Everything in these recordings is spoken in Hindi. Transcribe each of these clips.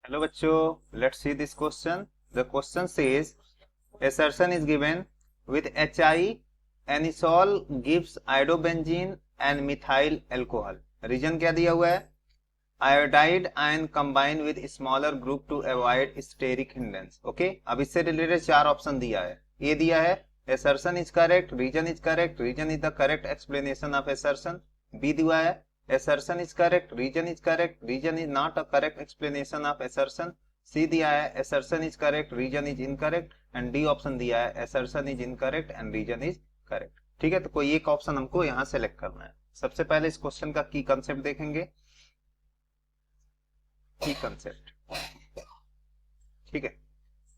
Hello बच्चों, let's see this question. The question says assertion is given with HI anisole gives iodobenzene and methyl alcohol. Reason क्या दिया हुआ है? Iodide ion combine with smaller group to avoid steric hindrance. Okay, अब इससे रिलेटेड चार ऑप्शन दिया है. ए दिया है assertion is correct, reason is correct, reason is the correct explanation of assertion. B दिया है assertion is correct, reason is not a correct explanation of assertion. सी दिया है assertion is correct, reason is incorrect, and D option दिया है assertion is incorrect and reason is correct. ठीक है, तो कोई एक ऑप्शन हमको यहाँ सेलेक्ट करना है. सबसे पहले इस क्वेश्चन का की कंसेप्ट देखेंगे. की कंसेप्ट, ठीक है.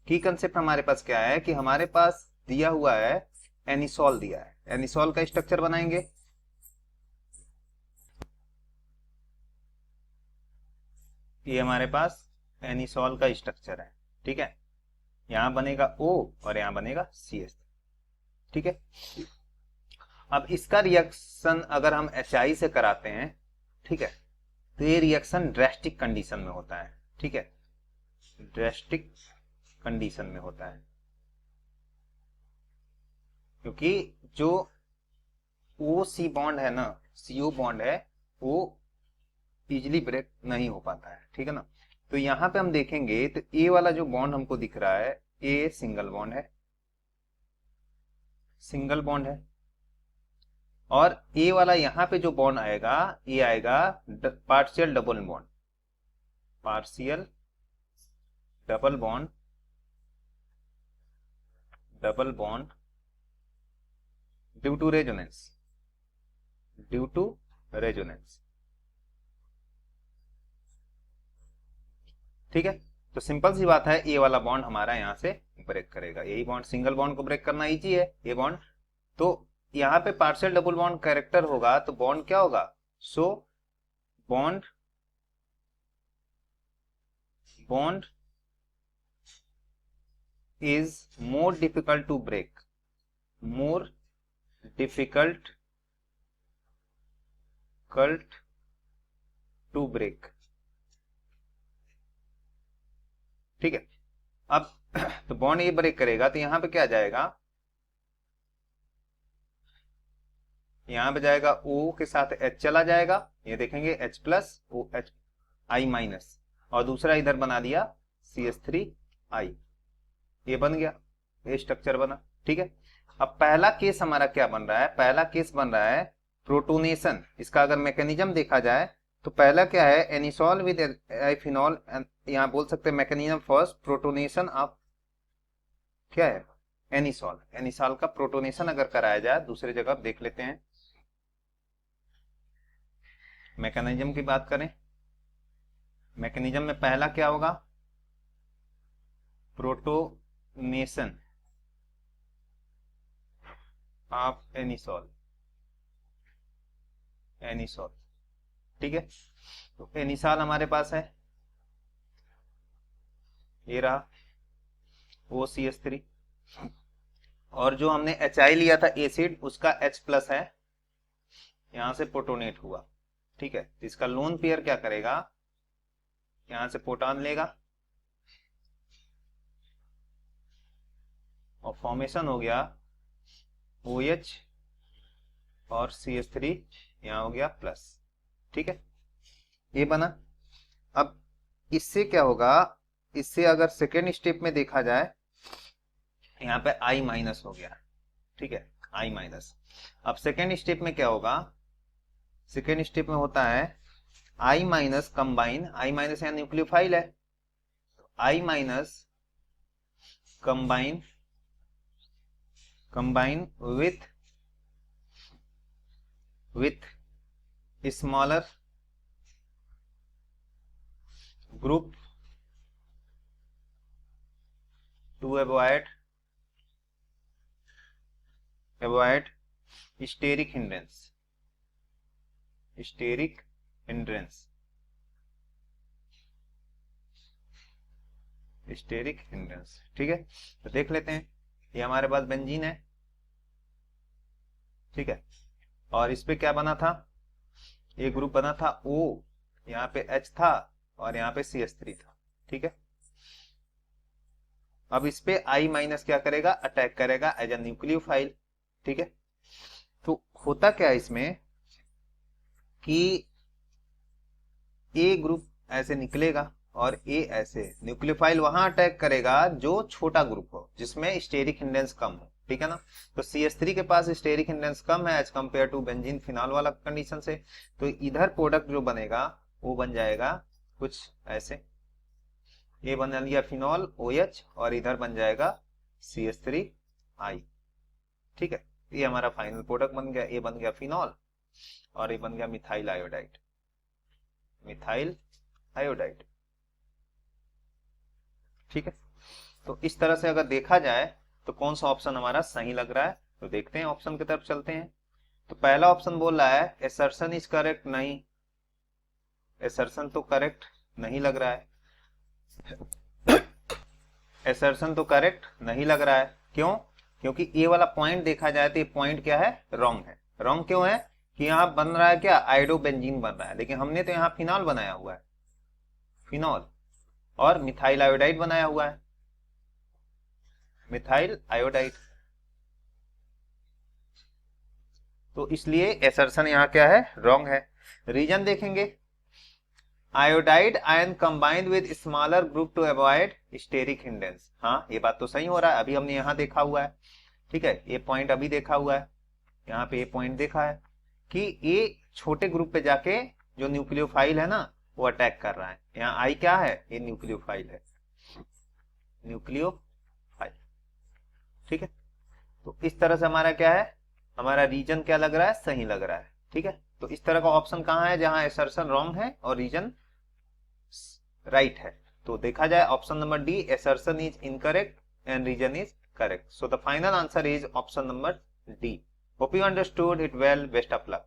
की कंसेप्ट हमारे पास क्या है कि हमारे पास दिया हुआ है एनिसोल दिया है. एनिसोल का स्ट्रक्चर बनाएंगे. ये हमारे पास एनिसोल का स्ट्रक्चर है. ठीक है, यहां बनेगा O और यहां बनेगा CH. ठीक है, अब इसका रिएक्शन अगर हम HI से कराते हैं, ठीक है, तो ये रिएक्शन ड्रेस्टिक कंडीशन में होता है. ठीक है, ड्रेस्टिक कंडीशन में होता है क्योंकि जो OC बॉन्ड है ना, CO बॉन्ड है, वो इजिली ब्रेक नहीं हो पाता है. ठीक है ना, तो यहां पे हम देखेंगे तो ए वाला जो बॉन्ड हमको दिख रहा है, ए सिंगल बॉन्ड है, सिंगल बॉन्ड है. और ए वाला यहां पे जो बॉन्ड आएगा, ये आएगा partial double bond, partial double bond, double bond due to resonance, due to resonance. ठीक है, तो सिंपल सी बात है, ए वाला बॉन्ड हमारा यहां से ब्रेक करेगा. यही बॉन्ड, सिंगल बॉन्ड को ब्रेक करना इजी है. ये बॉन्ड, तो यहाँ पे पार्शियल डबल बॉन्ड कैरेक्टर होगा तो बॉन्ड क्या होगा? So bond, bond is more difficult to break, more difficult cult to break. ठीक है, अब तो बॉन्ड ये ब्रेक करेगा तो यहां पे क्या जाएगा? यहां पे जाएगा O के साथ H चला जाएगा, ये देखेंगे H plus O H I minus, और दूसरा इधर बना दिया CH3I. ये बन गया, ये स्ट्रक्चर बना. ठीक है, अब पहला केस हमारा क्या बन रहा है? पहला केस बन रहा है प्रोटोनेशन. इसका अगर मैकेनिज्म देखा जाए तो पहला क्या है? Anisole with ethanol. यहां बोल सकते हैं मैकेनिज्म फर्स्ट, प्रोटोनेशन ऑफ क्या है? एनिसोल. एनिसोल का प्रोटोनेशन अगर कराया जाए दूसरी जगह देख लेते हैं. मैकेनिज्म की बात करें, मैकेनिज्म में पहला क्या होगा? Protonation of anisole, anisole. ठीक है, तो एनिसॉल हमारे पास है, ये रहा OCH3, और जो हमने HI लिया था एसिड, उसका H प्लस है, यहां से प्रोटोनेट हुआ. ठीक है, तो इसका लोन पेयर क्या करेगा? यहां से प्रोटॉन लेगा और फॉर्मेशन हो गया OH और CH3, यहां हो गया प्लस. ठीक है, ये बना. अब इससे क्या होगा? इससे अगर सेकेंड स्टेप में देखा जाए, यहाँ पे I माइनस हो गया. ठीक है, I माइनस. अब सेकेंड स्टेप में क्या होगा? सेकेंड स्टेप में होता है I minus combine, I minus यहाँ न्यूक्लियोफाइल है, तो I minus combine, combine with smaller group to avoid steric hindrance, steric hindrance, steric hindrance. ठीक है, तो देख लेते हैं. ये हमारे पास बेंजीन है. ठीक है, और इस पे क्या बना था? ये ग्रुप बना था O, यहाँ पे H था और यहाँ पे CH3 था. ठीक है, अब इस पे I माइनस क्या करेगा, अटैक करेगा एज अ न्यूक्लियोफाइल। ठीक है, तो होता क्या है इसमें कि ए ग्रुप ऐसे निकलेगा और ए ऐसे, न्यूक्लियोफाइल वहां अटैक करेगा जो छोटा ग्रुप हो, जिसमें स्टेरिक हिंडेंस कम हो। ठीक है ना, तो CH3 के पास स्टेरिक हिंडेंस कम है as compare to benzene phenol वाला कंडीशन से, तो इधर प्रोडक्ट जो बनेगा वो बन जाएगा कुछ ऐसे, ये बन लिया फिनॉल OH और इधर बन जाएगा CH3I। ठीक है, ये हमारा फाइनल प्रोडक्ट बन गया, ये बन गया फिनॉल और ये बन गया मिथाइल आयोडाइड, मिथाइल आयोडाइड। ठीक है, तो इस तरह से अगर देखा जाए तो कौन सा ऑप्शन हमारा सही लग रहा है, तो देखते हैं, ऑप्शन की तरफ चलते हैं। तो पहला ऑप्शन बोल रहा है एसर्शन इज करेक्ट, नहीं, एसर्शन तो करेक्ट नहीं लग रहा है, एसर्शन तो करेक्ट नहीं लग रहा है। क्यों? क्योंकि ए वाला पॉइंट देखा जाए तो ये पॉइंट क्या है, रॉन्ग है। रॉन्ग क्यों है कि यहाँ बन रहा है क्या, आयोडोबेंजीन बन रहा है, लेकिन हमने तो यहाँ फिनॉल बनाया हुआ है, फिनॉल, और मिथाइल आयोडाइड बनाया हुआ है, मिथाइल आयोडाइड। तो इसलिए एसर्शन यहाँ क्या है, रॉन्ग है। रीजन देखेंगे, iodide ion combined with smaller group to avoid steric hindrance. हाँ, ये बात तो सही हो रहा है, अभी हमने यहाँ देखा हुआ है। ठीक है, ये पॉइंट अभी देखा हुआ है, यहाँ पे ये पॉइंट देखा है कि ये छोटे ग्रुप पे जाके जो न्यूक्लियोफाइल है ना वो अटैक कर रहा है। यहाँ आई क्या है, ये न्यूक्लियोफाइल है, न्यूक्लियोफाइल। ठीक है, तो इस तरह से हमारा क्या है, हमारा रीजन क्या लग रहा है, सही लग रहा है। ठीक है, तो इस तरह का ऑप्शन कहाँ है जहां एसर्शन रॉन्ग है और रीजन राइट है। तो देखा जाए option number D, assertion is incorrect and reason is correct. So the final answer is option number D. Hope you understood it well, best of luck.